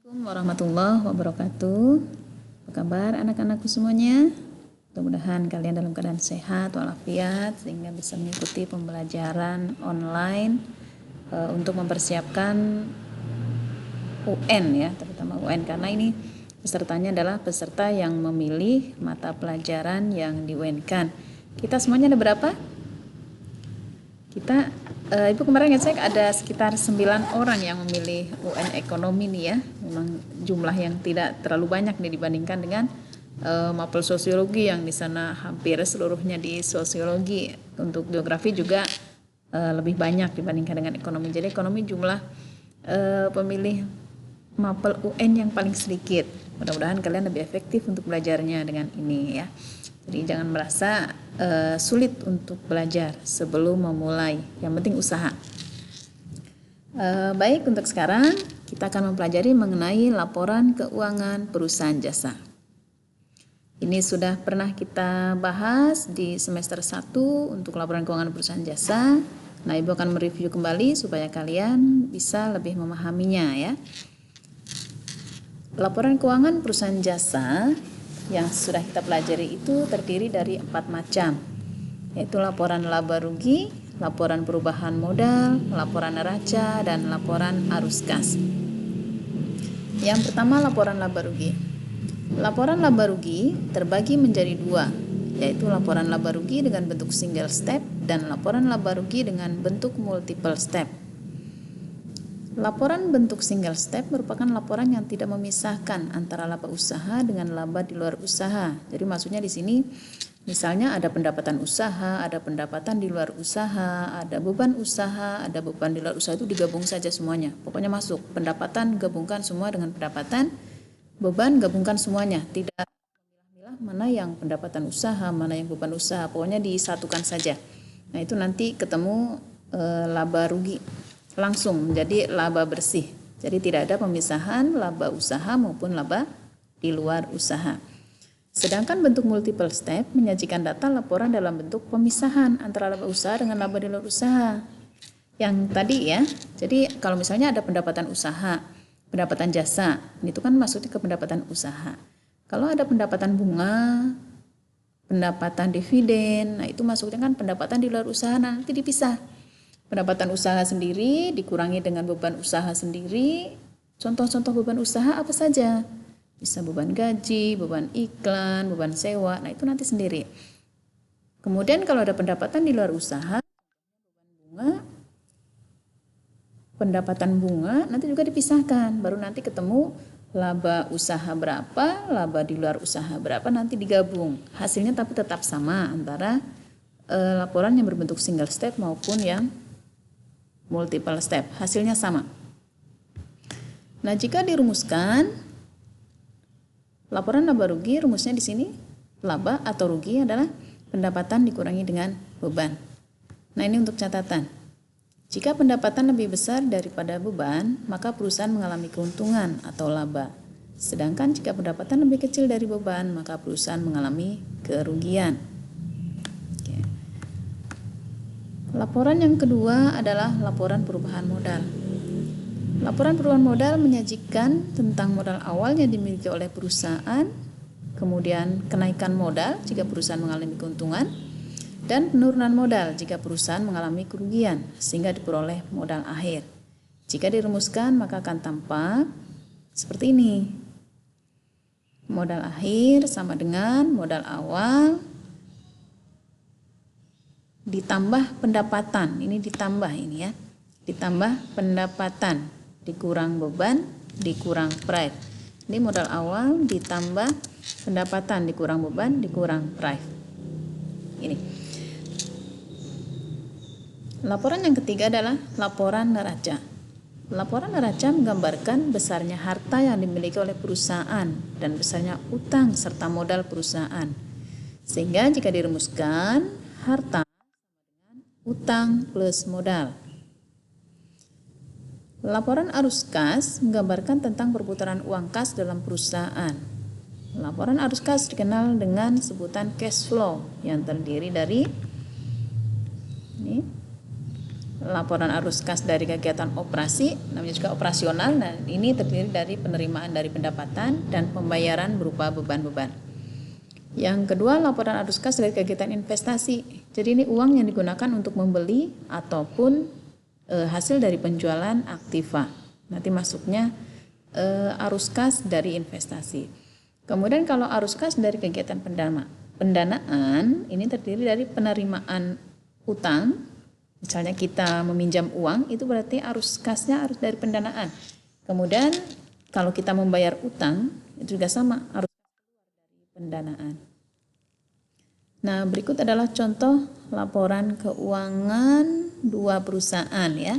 Assalamualaikum warahmatullahi wabarakatuh. Apa kabar anak-anakku semuanya? Mudah-mudahan kalian dalam keadaan sehat walafiat sehingga bisa mengikuti pembelajaran online untuk mempersiapkan UN ya, terutama UN karena ini pesertanya adalah peserta yang memilih mata pelajaran yang di-UN-kan. Kita semuanya ada berapa? Ibu kemarin ngecek ada sekitar 9 orang yang memilih UN ekonomi nih ya. Memang jumlah yang tidak terlalu banyak nih dibandingkan dengan mapel sosiologi yang di sana hampir seluruhnya di sosiologi. Untuk geografi juga lebih banyak dibandingkan dengan ekonomi. Jadi ekonomi jumlah pemilih mapel UN yang paling sedikit. Mudah-mudahan kalian lebih efektif untuk belajarnya dengan ini ya. Jadi jangan merasa sulit untuk belajar sebelum memulai. Yang penting usaha. Baik, untuk sekarang kita akan mempelajari mengenai laporan keuangan perusahaan jasa. Ini sudah pernah kita bahas di semester 1 untuk laporan keuangan perusahaan jasa. Nah, Ibu akan mereview kembali supaya kalian bisa lebih memahaminya ya. Laporan keuangan perusahaan jasa yang sudah kita pelajari itu terdiri dari 4 macam, yaitu laporan laba rugi, laporan perubahan modal, laporan neraca, dan laporan arus kas. Yang pertama, laporan laba rugi. Laporan laba rugi terbagi menjadi 2, yaitu laporan laba rugi dengan bentuk single step dan laporan laba rugi dengan bentuk multiple step. Laporan bentuk single step merupakan laporan yang tidak memisahkan antara laba usaha dengan laba di luar usaha. Jadi maksudnya di sini misalnya ada pendapatan usaha, ada pendapatan di luar usaha, ada beban usaha, ada beban di luar usaha, itu digabung saja semuanya. Pokoknya masuk pendapatan, gabungkan semua dengan pendapatan, beban gabungkan semuanya. Tidak milah mana yang pendapatan usaha, mana yang beban usaha, pokoknya disatukan saja. Nah, itu nanti ketemu laba rugi. Langsung menjadi laba bersih. Jadi tidak ada pemisahan laba usaha maupun laba di luar usaha. Sedangkan bentuk multiple step menyajikan data laporan dalam bentuk pemisahan antara laba usaha dengan laba di luar usaha. Yang tadi ya, jadi kalau misalnya ada pendapatan usaha, pendapatan jasa, itu kan masuknya ke pendapatan usaha. Kalau ada pendapatan bunga, pendapatan dividen, nah itu masuknya kan pendapatan di luar usaha, nanti dipisah. Pendapatan usaha sendiri dikurangi dengan beban usaha sendiri. Contoh-contoh beban usaha apa saja? Bisa beban gaji, beban iklan, beban sewa. Nah, itu nanti sendiri. Kemudian kalau ada pendapatan di luar usaha, pendapatan bunga nanti juga dipisahkan. Baru nanti ketemu laba usaha berapa, laba di luar usaha berapa, nanti digabung. Hasilnya tapi tetap sama antara laporan yang berbentuk single step maupun yang multiple step, hasilnya sama. Nah, jika dirumuskan laporan laba rugi, rumusnya di sini laba atau rugi adalah pendapatan dikurangi dengan beban. Nah, ini untuk catatan. Jika pendapatan lebih besar daripada beban, maka perusahaan mengalami keuntungan atau laba. Sedangkan jika pendapatan lebih kecil dari beban, maka perusahaan mengalami kerugian. Laporan yang kedua adalah laporan perubahan modal. Laporan perubahan modal menyajikan tentang modal awal yang dimiliki oleh perusahaan, kemudian kenaikan modal jika perusahaan mengalami keuntungan, dan penurunan modal jika perusahaan mengalami kerugian sehingga diperoleh modal akhir. Jika dirumuskan maka akan tampak seperti ini. Modal akhir sama dengan modal awal ditambah pendapatan, ini ditambah ini ya, ditambah pendapatan dikurang beban dikurang price. Ini modal awal ditambah pendapatan dikurang beban dikurang price. Ini. Laporan yang ketiga adalah laporan neraca. Laporan neraca menggambarkan besarnya harta yang dimiliki oleh perusahaan dan besarnya utang serta modal perusahaan. Sehingga jika dirumuskan harta utang plus modal. Laporan arus kas menggambarkan tentang perputaran uang kas dalam perusahaan. Laporan arus kas dikenal dengan sebutan cash flow yang terdiri dari ini, laporan arus kas dari kegiatan operasi, namanya juga operasional. Nah, ini terdiri dari penerimaan dari pendapatan dan pembayaran berupa beban-beban. Yang kedua, laporan arus kas dari kegiatan investasi. Jadi ini uang yang digunakan untuk membeli ataupun hasil dari penjualan aktiva. Nanti masuknya arus kas dari investasi. Kemudian kalau arus kas dari kegiatan pendanaan, ini terdiri dari penerimaan utang. Misalnya kita meminjam uang, itu berarti arus kasnya harus dari pendanaan. Kemudian kalau kita membayar utang, itu juga sama, arus dari pendanaan. Nah, berikut adalah contoh laporan keuangan dua perusahaan ya.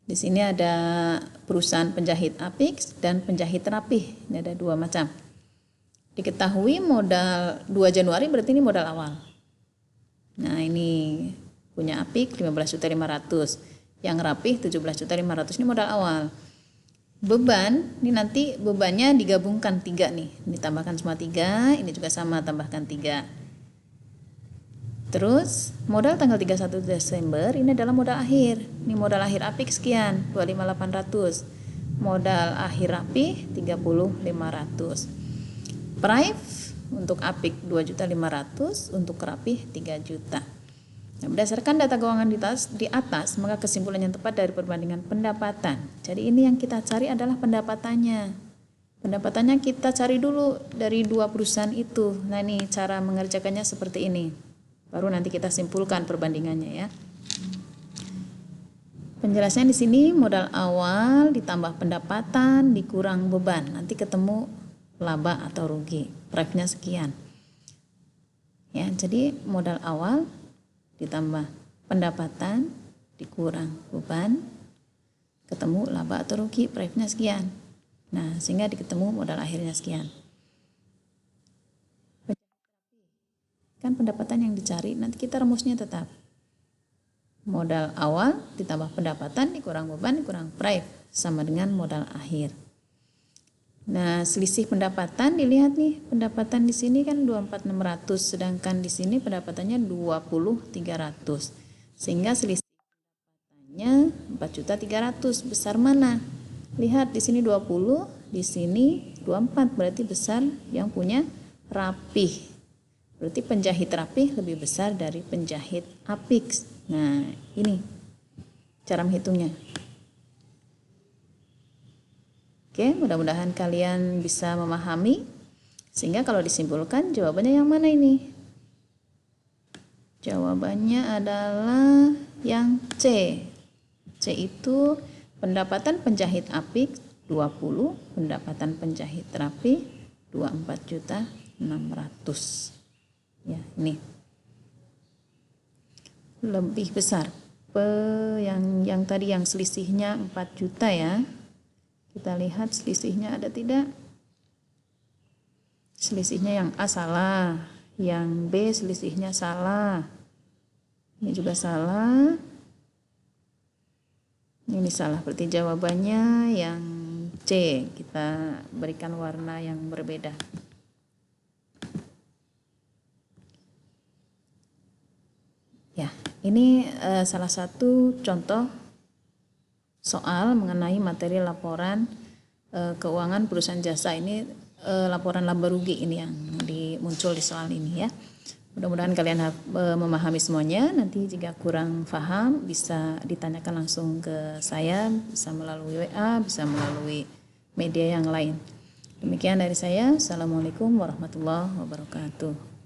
Di sini ada perusahaan penjahit Apix dan penjahit Rapih. Ini ada dua macam. Diketahui modal 2 Januari berarti ini modal awal. Nah, ini punya Apik 15.500.000, yang Rapih 17.500.000, ini modal awal. Beban, ini nanti bebannya digabungkan 3 nih, ditambahkan semua 3, ini juga sama tambahkan 3. Terus modal tanggal 31 Desember ini adalah modal akhir. Ini modal akhir Apik sekian, 25.800. Modal akhir Rapih 30.500. Prive untuk Apik 2.500.000, untuk Rapih 3 juta. Nah, berdasarkan data keuangan di atas, maka kesimpulan yang tepat dari perbandingan pendapatan. Jadi ini yang kita cari adalah pendapatannya. Pendapatannya kita cari dulu dari dua perusahaan itu. Nah, ini cara mengerjakannya seperti ini. Baru nanti kita simpulkan perbandingannya ya. Penjelasannya di sini modal awal ditambah pendapatan dikurang beban. Nanti ketemu laba atau rugi. Price-nya sekian. Ya, jadi modal awal ditambah pendapatan dikurang beban, ketemu laba atau rugi, price-nya sekian. Nah, sehingga diketemu modal akhirnya sekian. Kan pendapatan yang dicari, nanti kita rumusnya tetap modal awal ditambah pendapatan dikurang beban dikurang price sama dengan modal akhir. Nah, selisih pendapatan dilihat nih, pendapatan di sini kan 24.600, sedangkan di sini pendapatannya 20.300. Sehingga selisih pendapatannya 4.300.000. Besar mana? Lihat di sini 20, di sini 24, berarti besar yang punya Rapih. Berarti penjahit Rapih lebih besar dari penjahit Apix. Nah, ini cara menghitungnya. Oke, mudah-mudahan kalian bisa memahami, sehingga kalau disimpulkan jawabannya yang mana ini? Jawabannya adalah yang C. C itu pendapatan penjahit Apik 20, pendapatan penjahit Rapih 24.600.000. Ya, ini lebih besar. Yang tadi yang selisihnya 4 juta ya. Kita lihat selisihnya ada tidak? Selisihnya yang A salah, yang B selisihnya salah. Ini juga salah. Ini salah, berarti jawabannya yang C. Kita berikan warna yang berbeda. Ya, ini salah satu contoh soal mengenai materi laporan keuangan perusahaan jasa. Ini laporan laba rugi ini yang muncul di soal ini ya. Mudah-mudahan kalian memahami semuanya. Nanti jika kurang paham bisa ditanyakan langsung ke saya, bisa melalui WA, bisa melalui media yang lain. Demikian dari saya. Assalamualaikum warahmatullahi wabarakatuh.